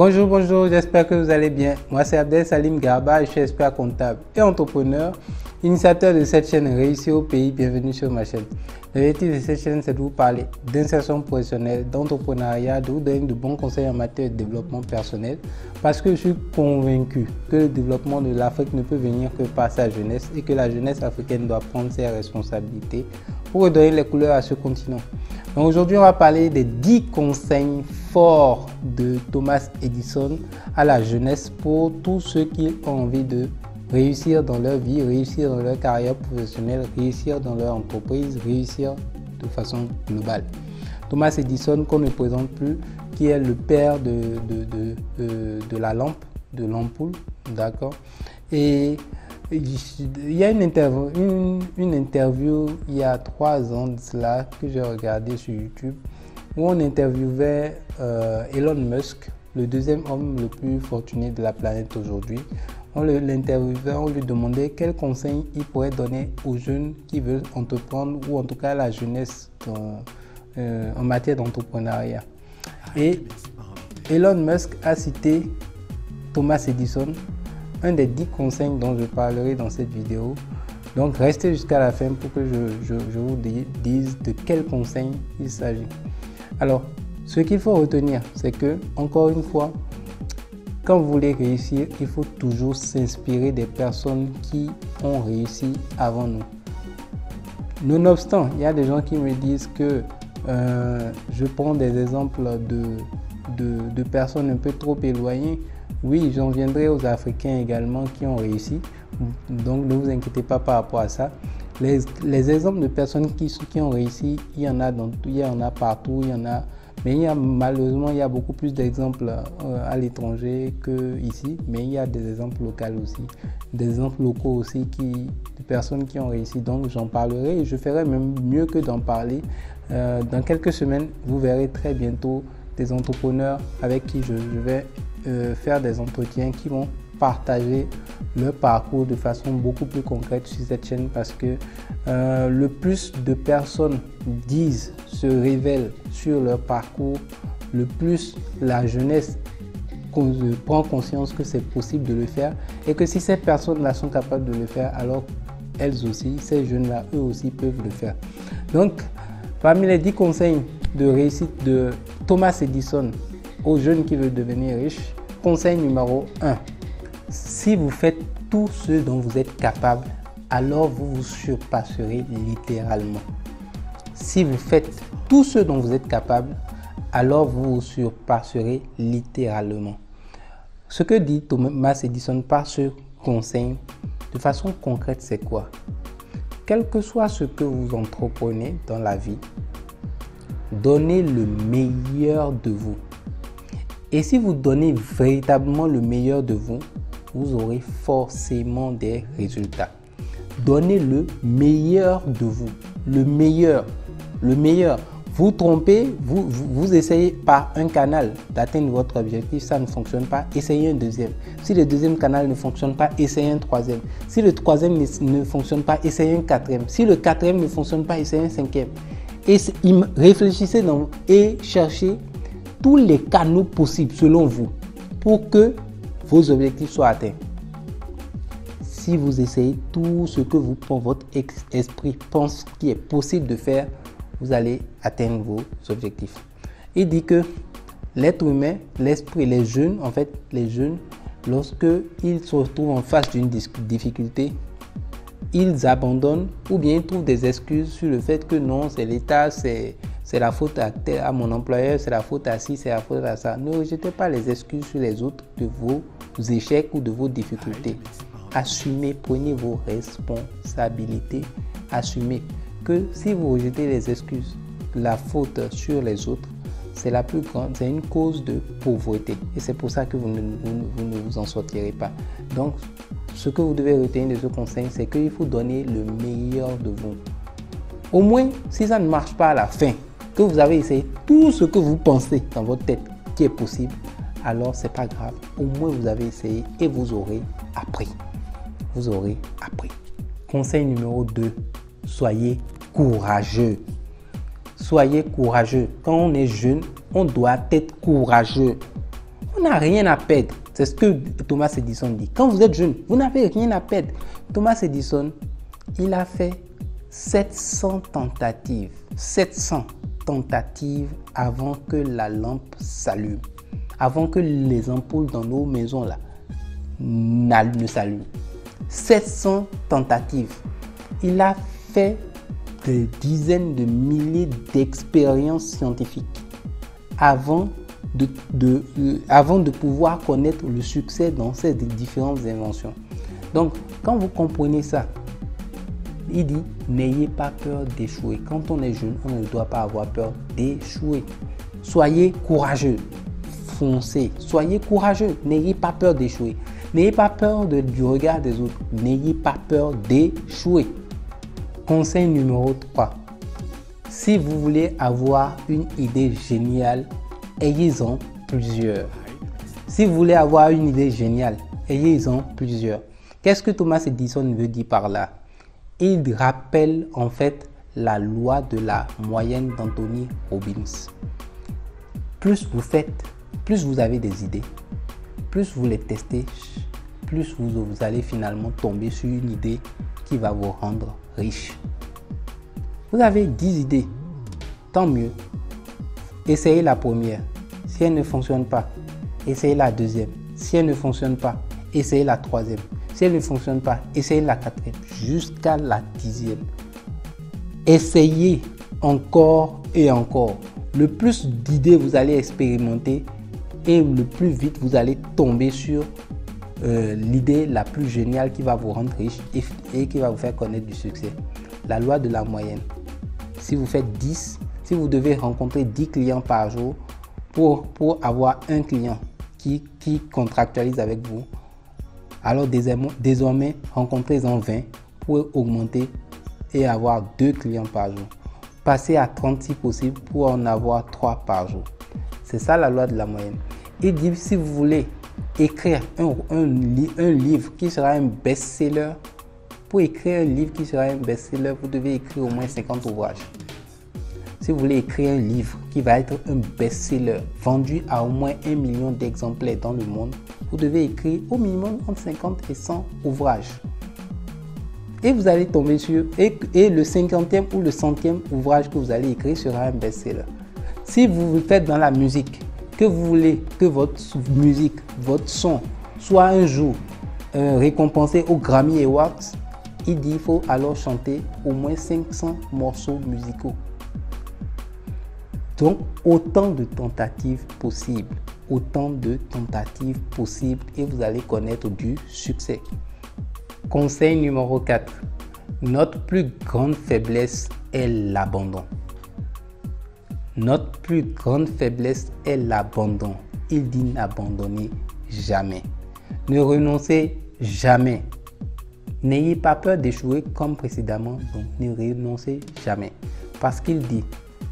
Bonjour, bonjour, j'espère que vous allez bien. Moi, c'est Abdel Salim Garba, je suis expert comptable et entrepreneur, initiateur de cette chaîne Réussir au pays. Bienvenue sur ma chaîne. L'objectif de cette chaîne, c'est de vous parler d'insertion professionnelle, d'entrepreneuriat, de vous donner de bons conseils en matière de développement personnel parce que je suis convaincu que le développement de l'Afrique ne peut venir que par sa jeunesse et que la jeunesse africaine doit prendre ses responsabilités pour redonner les couleurs à ce continent. Donc aujourd'hui, on va parler des 10 conseils forts de Thomas Edison à la jeunesse pour tous ceux qui ont envie de réussir dans leur vie, réussir dans leur carrière professionnelle, réussir dans leur entreprise, réussir de façon globale. Thomas Edison, qu'on ne présente plus, qui est le père de la lampe, de l'ampoule, d'accord. Et il y a une interview il y a 3 ans de cela que j'ai regardé sur YouTube où on interviewait Elon Musk, le deuxième homme le plus fortuné de la planète aujourd'hui. On l'interviewait, on lui demandait quels conseils il pourrait donner aux jeunes qui veulent entreprendre ou en tout cas la jeunesse en matière d'entrepreneuriat. Et Elon Musk a cité Thomas Edison, un des 10 conseils dont je parlerai dans cette vidéo. Donc restez jusqu'à la fin pour que je vous dise de quel conseil il s'agit. Alors, ce qu'il faut retenir, c'est que, encore une fois, quand vous voulez réussir, il faut toujours s'inspirer des personnes qui ont réussi avant nous. Nonobstant, il y a des gens qui me disent que je prends des exemples de personnes un peu trop éloignées. Oui, j'en viendrai aux Africains également qui ont réussi, donc ne vous inquiétez pas par rapport à ça. Les exemples de personnes qui ont réussi, il y en a partout, mais malheureusement il y a beaucoup plus d'exemples à l'étranger qu'ici, mais il y a des exemples locaux aussi, des exemples locaux aussi de personnes qui ont réussi, donc j'en parlerai et je ferai même mieux que d'en parler. Dans quelques semaines, vous verrez très bientôt des entrepreneurs avec qui je vais faire des entretiens qui vont partager leur parcours de façon beaucoup plus concrète sur cette chaîne parce que le plus de personnes se révèlent sur leur parcours, le plus la jeunesse prend conscience que c'est possible de le faire et que si ces personnes-là sont capables de le faire, alors elles aussi, ces jeunes-là, eux aussi peuvent le faire. Donc, parmi les 10 conseils de réussite de Thomas Edison aux jeunes qui veulent devenir riches, conseil numéro 1. Si vous faites tout ce dont vous êtes capable, alors vous vous surpasserez littéralement. Si vous faites tout ce dont vous êtes capable, alors vous vous surpasserez littéralement. Ce que dit Thomas Edison par ce conseil, de façon concrète, c'est quoi? Quel que soit ce que vous entreprenez dans la vie, donnez le meilleur de vous. Et si vous donnez véritablement le meilleur de vous, vous aurez forcément des résultats. Donnez le meilleur de vous. Le meilleur. Le meilleur. Vous trompez, vous essayez par un canal d'atteindre votre objectif, ça ne fonctionne pas, essayez un deuxième. Si le deuxième canal ne fonctionne pas, essayez un troisième. Si le troisième ne fonctionne pas, essayez un quatrième. Si le quatrième ne fonctionne pas, essayez un cinquième. Et réfléchissez et cherchez tous les canaux possibles selon vous pour que vos objectifs soient atteints. Si vous essayez tout ce que votre esprit pense qu'il est possible de faire, vous allez atteindre vos objectifs. Il dit que l'être humain, l'esprit, les jeunes, lorsque ils se retrouvent en face d'une difficulté, ils abandonnent ou bien ils trouvent des excuses sur le fait que non, c'est l'État, c'est la faute à mon employeur, c'est la faute à ci, c'est la faute à ça. Ne rejetez pas les excuses sur les autres de vos échecs ou de vos difficultés. Assumez, prenez vos responsabilités. Assumez que si vous rejetez les excuses, la faute sur les autres, c'est la plus grande, c'est une cause de pauvreté. Et c'est pour ça que vous ne vous en sortirez pas. Donc, ce que vous devez retenir de ce conseil, c'est qu'il faut donner le meilleur de vous. Au moins, si ça ne marche pas à la fin, que vous avez essayé tout ce que vous pensez dans votre tête qui est possible, alors c'est pas grave. Au moins, vous avez essayé et vous aurez appris. Vous aurez appris. Conseil numéro 2, soyez courageux. Soyez courageux. Quand on est jeune, on doit être courageux. On n'a rien à perdre. C'est ce que Thomas Edison dit. Quand vous êtes jeune, vous n'avez rien à perdre. Thomas Edison, il a fait 700 tentatives. 700 tentatives avant que la lampe s'allume. Avant que les ampoules dans nos maisons là ne s'allument. 700 tentatives. Il a fait des dizaines de milliers d'expériences scientifiques avant de pouvoir connaître le succès dans ces différentes inventions. Donc, quand vous comprenez ça, il dit, n'ayez pas peur d'échouer. Quand on est jeune, on ne doit pas avoir peur d'échouer. Soyez courageux, foncez, soyez courageux, n'ayez pas peur d'échouer. N'ayez pas peur du regard des autres, n'ayez pas peur d'échouer. Conseil numéro 3. Si vous voulez avoir une idée géniale, ayez-en plusieurs. Si vous voulez avoir une idée géniale, ayez-en plusieurs. Qu'est-ce que Thomas Edison veut dire par là? Il rappelle en fait la loi de la moyenne d'Anthony Robbins. Plus vous faites, plus vous avez des idées, plus vous les testez, plus vous allez finalement tomber sur une idée qui va vous rendre riche. Vous avez 10 idées, tant mieux. Essayez la première. Si elle ne fonctionne pas, essayez la deuxième. Si elle ne fonctionne pas, essayez la troisième. Si elle ne fonctionne pas, essayez la quatrième jusqu'à la 10e. Essayez encore et encore. Le plus d'idées vous allez expérimenter et le plus vite vous allez tomber sur l'idée la plus géniale qui va vous rendre riche et qui va vous faire connaître du succès. La loi de la moyenne. Si vous faites 10, si vous devez rencontrer 10 clients par jour pour avoir un client qui contractualise avec vous, alors désormais rencontrez-en 20 pour augmenter et avoir 2 clients par jour. Passez à 30 si possible pour en avoir 3 par jour. C'est ça la loi de la moyenne. Il dit si vous voulez écrire un livre qui sera un best-seller, pour écrire un livre qui sera un best-seller, vous devez écrire au moins 50 ouvrages. Si vous voulez écrire un livre qui va être un best-seller, vendu à au moins 1 million d'exemplaires dans le monde, vous devez écrire au minimum entre 50 et 100 ouvrages. Et vous allez tomber sur, et le 50e ou le 100e ouvrage que vous allez écrire sera un best-seller. Si vous vous faites dans la musique, que vous voulez que votre musique, votre son soit un jour récompensé aux Grammy Awards, il dit qu'il faut alors chanter au moins 500 morceaux musicaux. Donc, autant de tentatives possibles. Autant de tentatives possibles et vous allez connaître du succès. Conseil numéro 4. Notre plus grande faiblesse est l'abandon. Notre plus grande faiblesse est l'abandon. Il dit n'abandonnez jamais. Ne renoncez jamais. N'ayez pas peur d'échouer comme précédemment, donc ne renoncez jamais. Parce qu'il dit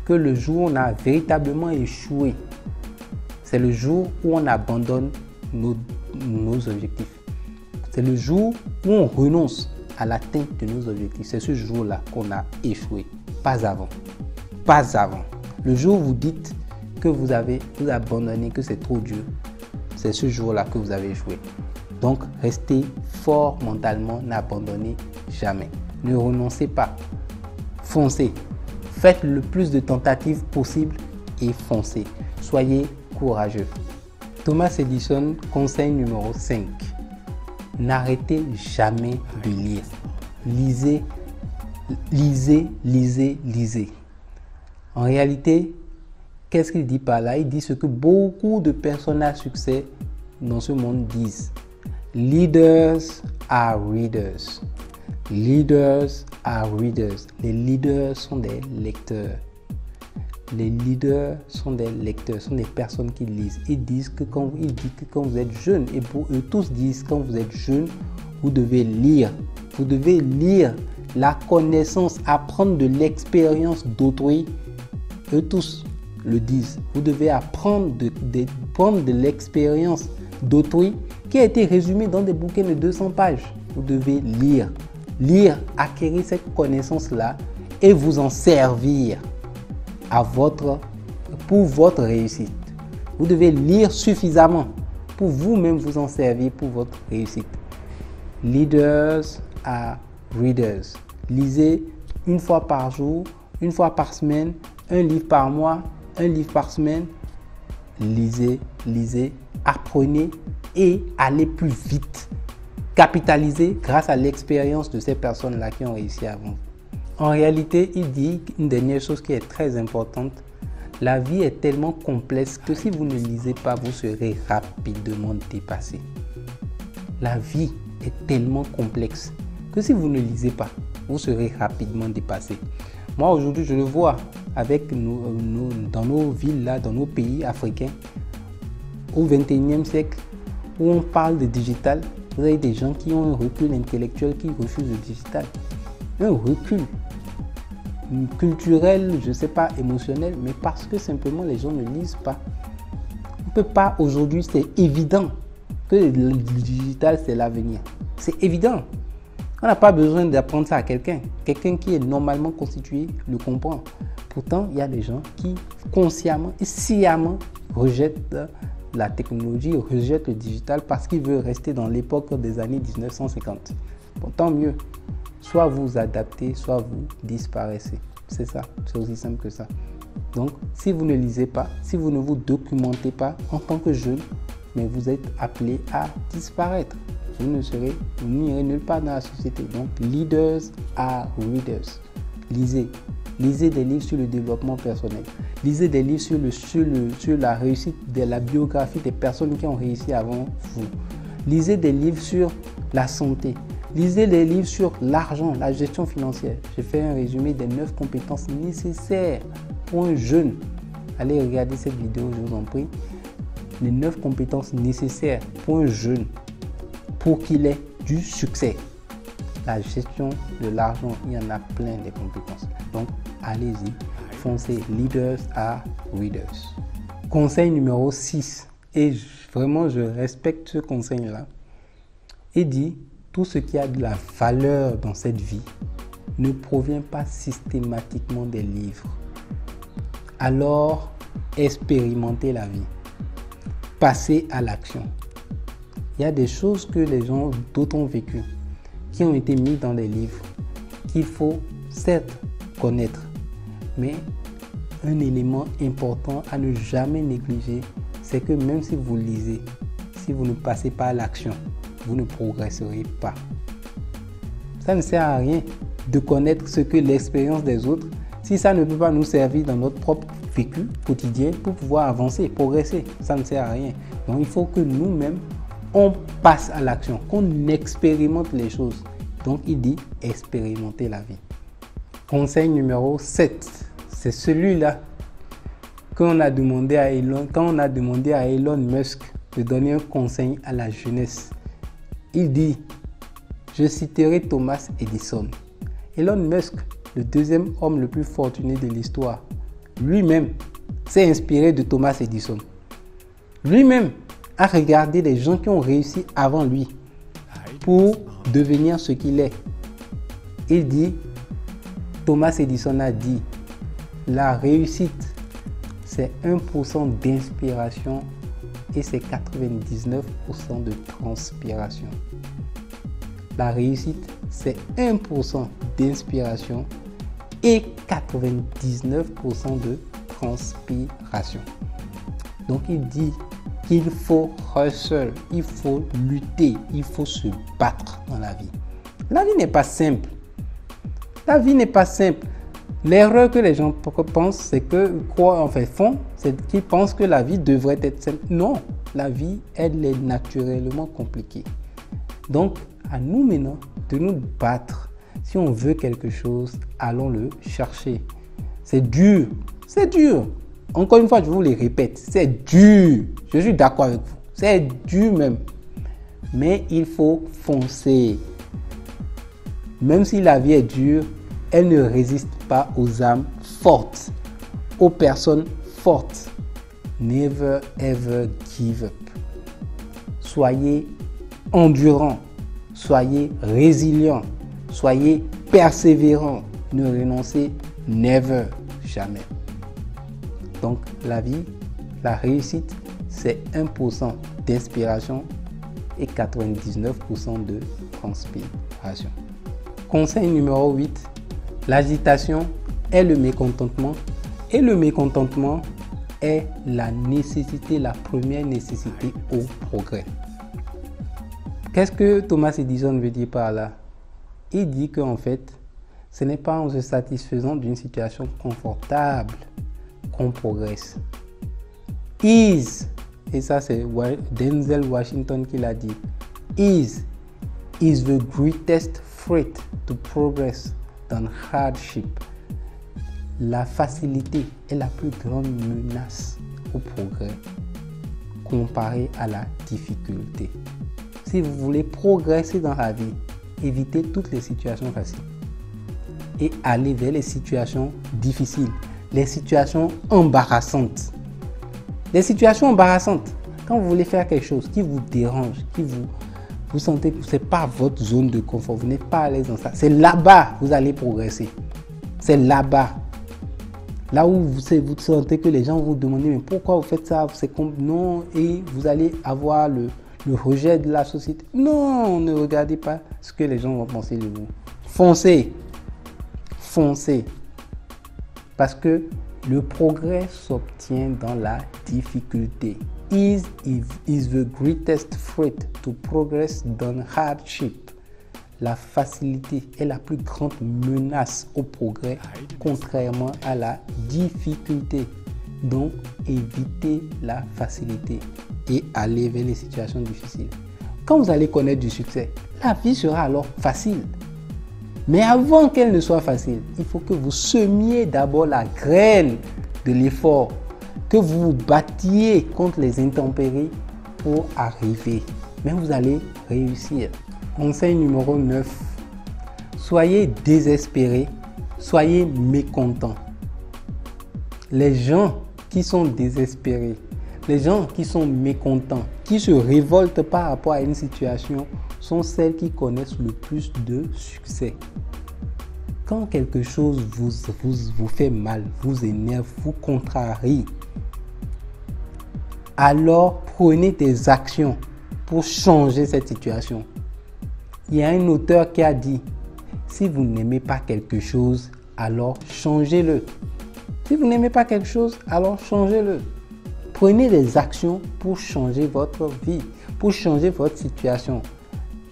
que le jour où on a véritablement échoué, c'est le jour où on abandonne nos objectifs. C'est le jour où on renonce à l'atteinte de nos objectifs. C'est ce jour-là qu'on a échoué. Pas avant. Pas avant. Le jour où vous dites que vous abandonnez, que c'est trop dur, c'est ce jour-là que vous avez échoué. Donc, restez fort mentalement, n'abandonnez jamais. Ne renoncez pas. Foncez. Faites le plus de tentatives possible et foncez. Soyez courageux. Thomas Edison, conseil numéro 5. N'arrêtez jamais de lire. Lisez, lisez, lisez, lisez. En réalité, qu'est-ce qu'il dit par là? Il dit ce que beaucoup de personnes à succès dans ce monde disent. Leaders are readers. Leaders are readers. Les leaders sont des lecteurs. Les leaders sont des lecteurs, sont des personnes qui lisent. Il dit que quand vous êtes jeune, et pour eux tous disent quand vous êtes jeune, vous devez lire. Vous devez lire la connaissance, apprendre de l'expérience d'autrui. Eux tous le disent. Vous devez apprendre prendre de l'expérience d'autrui qui a été résumée dans des bouquins de 200 pages. Vous devez lire. Lire, acquérir cette connaissance-là et vous en servir pour votre réussite. Vous devez lire suffisamment pour vous-même vous en servir pour votre réussite. Leaders are readers. Lisez une fois par jour, une fois par semaine, un livre par mois, un livre par semaine. Lisez, lisez, apprenez et allez plus vite. Capitalisez grâce à l'expérience de ces personnes-là qui ont réussi avant. En réalité, il dit une dernière chose qui est très importante. La vie est tellement complexe que si vous ne lisez pas, vous serez rapidement dépassé. La vie est tellement complexe que si vous ne lisez pas, vous serez rapidement dépassé. Moi, aujourd'hui, je le vois avec dans nos villes, là, dans nos pays africains, au 21e siècle, où on parle de digital, vous avez des gens qui ont un recul intellectuel qui refusent le digital. Un recul culturel, je ne sais pas, émotionnel, mais parce que simplement les gens ne lisent pas. On ne peut pas aujourd'hui, c'est évident que le digital c'est l'avenir. C'est évident. On n'a pas besoin d'apprendre ça à quelqu'un. Quelqu'un qui est normalement constitué le comprend. Pourtant, il y a des gens qui consciemment et sciemment rejettent la technologie, rejettent le digital parce qu'ils veulent rester dans l'époque des années 1950. Bon, tant mieux. Soit vous vous adaptez, soit vous disparaissez. C'est ça, c'est aussi simple que ça. Donc, si vous ne lisez pas, si vous ne vous documentez pas en tant que jeune, mais vous êtes appelé à disparaître. Vous n'irez nulle part dans la société. Donc, leaders are readers. Lisez. Lisez des livres sur le développement personnel. Lisez des livres sur la réussite, de la biographie des personnes qui ont réussi avant vous. Lisez des livres sur la santé. Lisez des livres sur l'argent, la gestion financière. J'ai fait un résumé des 9 compétences nécessaires pour un jeune. Allez regarder cette vidéo, je vous en prie. Les 9 compétences nécessaires pour un jeune pour qu'il ait du succès. La gestion de l'argent, il y en a plein de compétences. Donc, allez-y, foncez. Leaders are readers. Conseil numéro 6. Et vraiment, je respecte ce conseil-là. Il dit, tout ce qui a de la valeur dans cette vie ne provient pas systématiquement des livres. Alors, expérimentez la vie. Passez à l'action. Il y a des choses que les gens d'autres ont vécues, qui ont été mises dans des livres, qu'il faut certes connaître. Mais un élément important à ne jamais négliger, c'est que même si vous lisez, si vous ne passez pas à l'action, vous ne progresserez pas. Ça ne sert à rien de connaître ce que l'expérience des autres, si ça ne peut pas nous servir dans notre propre vécu quotidien pour pouvoir avancer, progresser, ça ne sert à rien. Donc il faut que nous-mêmes, on passe à l'action, qu'on expérimente les choses. Donc il dit expérimenter la vie. Conseil numéro 7, c'est celui-là quand on a demandé à Elon Musk de donner un conseil à la jeunesse. Il dit, je citerai Thomas Edison. Elon Musk, le deuxième homme le plus fortuné de l'histoire, lui-même s'est inspiré de Thomas Edison. Lui-même a regardé les gens qui ont réussi avant lui pour devenir ce qu'il est. Il dit, Thomas Edison a dit, la réussite, c'est 1% d'inspiration et c'est 99% de transpiration. La réussite, c'est 1% d'inspiration et 99% de transpiration. Donc il dit qu'il faut hustle, il faut lutter, il faut se battre dans la vie. La vie n'est pas simple. La vie n'est pas simple. L'erreur que les gens pensent, c'est que c'est qu'ils pensent que la vie devrait être simple. Non, la vie, elle est naturellement compliquée. Donc, à nous maintenant de nous battre. Si on veut quelque chose, allons le chercher. C'est dur, c'est dur. Encore une fois, je vous le répète, c'est dur. Je suis d'accord avec vous. C'est dur même. Mais il faut foncer. Même si la vie est dure, elle ne résiste pas aux âmes fortes, aux personnes fortes. Never ever give up. Soyez endurants, soyez résilients, soyez persévérants. Ne renoncez never, jamais. Donc la vie, La réussite, c'est 1% d'inspiration et 99% de transpiration. Conseil numéro 8, l'agitation est le mécontentement et le mécontentement est la nécessité, la première nécessité au progrès. Qu'est-ce que Thomas Edison veut dire par là? Il dit qu'en fait, ce n'est pas en se satisfaisant d'une situation confortable qu'on progresse. Ease, et ça c'est Denzel Washington qui l'a dit, ease is the greatest threat to progress than hardship. La facilité est la plus grande menace au progrès comparée à la difficulté. Si vous voulez progresser dans la vie, évitez toutes les situations faciles et allez vers les situations difficiles, les situations embarrassantes. Les situations embarrassantes, quand vous voulez faire quelque chose qui vous dérange, vous sentez que ce n'est pas votre zone de confort, vous n'êtes pas à l'aise dans ça, c'est là-bas que vous allez progresser. C'est là-bas. Là où vous sentez que les gens vous demandent mais pourquoi vous faites ça, non, et vous allez avoir le rejet de la société. Non, ne regardez pas ce que les gens vont penser de vous. Foncez. Foncez. Parce que le progrès s'obtient dans la difficulté. Ease is the greatest threat to progress than hardship. La facilité est la plus grande menace au progrès, contrairement à la difficulté. Donc, évitez la facilité et allez vers les situations difficiles. Quand vous allez connaître du succès, la vie sera alors facile. Mais avant qu'elle ne soit facile, il faut que vous semiez d'abord la graine de l'effort, que vous vous battiez contre les intempéries pour arriver. Mais vous allez réussir. Conseil numéro 9. Soyez désespérés, soyez mécontents. Les gens qui sont désespérés, les gens qui sont mécontents, qui se révoltent par rapport à une situation, sont celles qui connaissent le plus de succès. Quand quelque chose vous fait mal, vous énerve, vous contrarie, alors prenez des actions pour changer cette situation. Il y a un auteur qui a dit, si vous n'aimez pas quelque chose, alors changez-le. Si vous n'aimez pas quelque chose, alors changez-le. Prenez des actions pour changer votre vie, pour changer votre situation.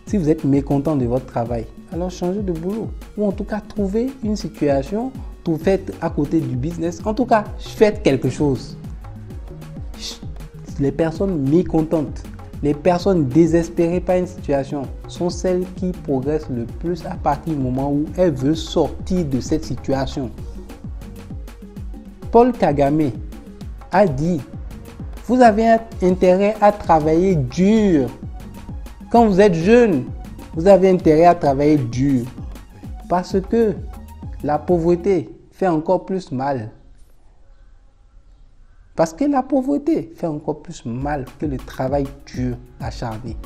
Si vous êtes mécontent de votre travail, alors changez de boulot. Ou en tout cas, trouvez une situation, faites à côté du business. En tout cas, faites quelque chose. Les personnes mécontentes, les personnes désespérées par une situation sont celles qui progressent le plus à partir du moment où elles veulent sortir de cette situation. Paul Kagame a dit, vous avez intérêt à travailler dur. Quand vous êtes jeune, vous avez intérêt à travailler dur parce que la pauvreté fait encore plus mal. Parce que la pauvreté fait encore plus mal que le travail dur, acharné.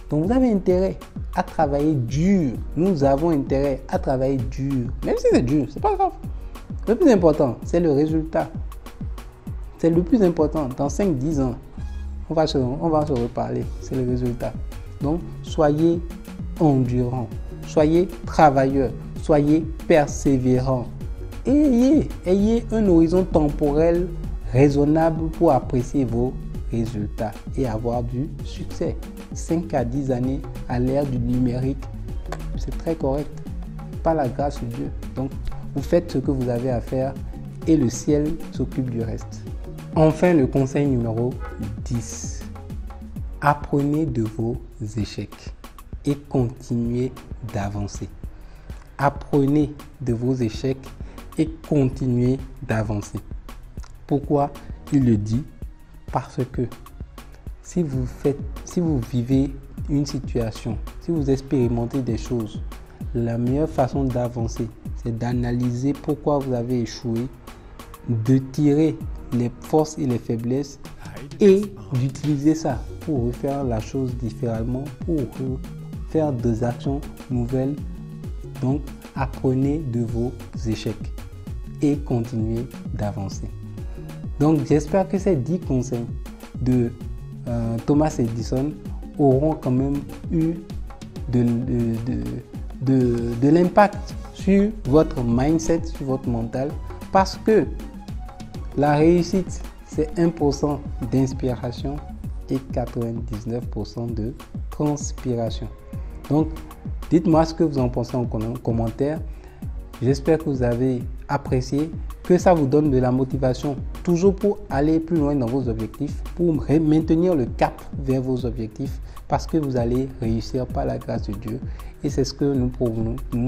Donc vous avez intérêt à travailler dur. Nous avons intérêt à travailler dur. Même si c'est dur, c'est pas grave. Le plus important, c'est le résultat. C'est le plus important. Dans 5-10 ans, on va se reparler. C'est le résultat. Donc, soyez endurants, soyez travailleurs, soyez persévérants. Et ayez un horizon temporel raisonnable pour apprécier vos résultats et avoir du succès. 5 à 10 années à l'ère du numérique, c'est très correct. Par la grâce de Dieu. Donc, vous faites ce que vous avez à faire et le ciel s'occupe du reste. Enfin, le conseil numéro 10. Apprenez de vos échecs et continuez d'avancer. Apprenez de vos échecs et continuez d'avancer. Pourquoi il le dit? Parce que si vous vivez une situation, si vous expérimentez des choses, la meilleure façon d'avancer, c'est d'analyser pourquoi vous avez échoué, de tirer les forces et les faiblesses et d'utiliser ça pour refaire la chose différemment, pour faire des actions nouvelles. Donc, apprenez de vos échecs et continuez d'avancer. Donc j'espère que ces 10 conseils de Thomas Edison auront quand même eu de l'impact sur votre mindset, sur votre mental, parce que la réussite, c'est 1% d'inspiration et 99% de transpiration. Donc, dites-moi ce que vous en pensez en commentaire. J'espère que vous avez apprécié, que ça vous donne de la motivation toujours pour aller plus loin dans vos objectifs, pour maintenir le cap vers vos objectifs, parce que vous allez réussir par la grâce de Dieu. Et c'est ce que nous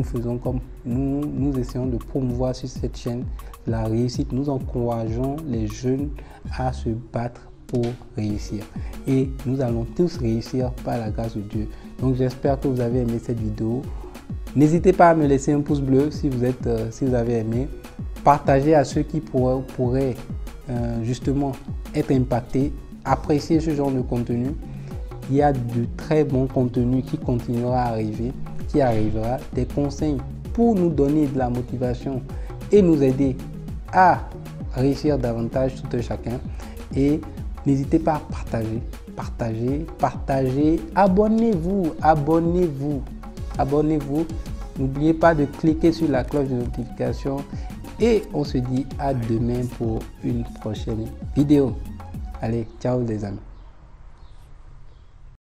faisons, comme nous essayons de promouvoir sur cette chaîne la réussite. Nous encourageons les jeunes à se battre pour réussir. Et nous allons tous réussir par la grâce de Dieu. Donc j'espère que vous avez aimé cette vidéo. N'hésitez pas à me laisser un pouce bleu si vous avez aimé. Partagez à ceux qui pourraient justement être impactés. Appréciez ce genre de contenu. Il y a de très bons contenus qui continuera à arriver, qui arrivera, des conseils pour nous donner de la motivation et nous aider à réussir davantage tout un chacun. Et n'hésitez pas à partager. Abonnez-vous. N'oubliez pas de cliquer sur la cloche de notification et on se dit à demain pour une prochaine vidéo. Allez, ciao les amis.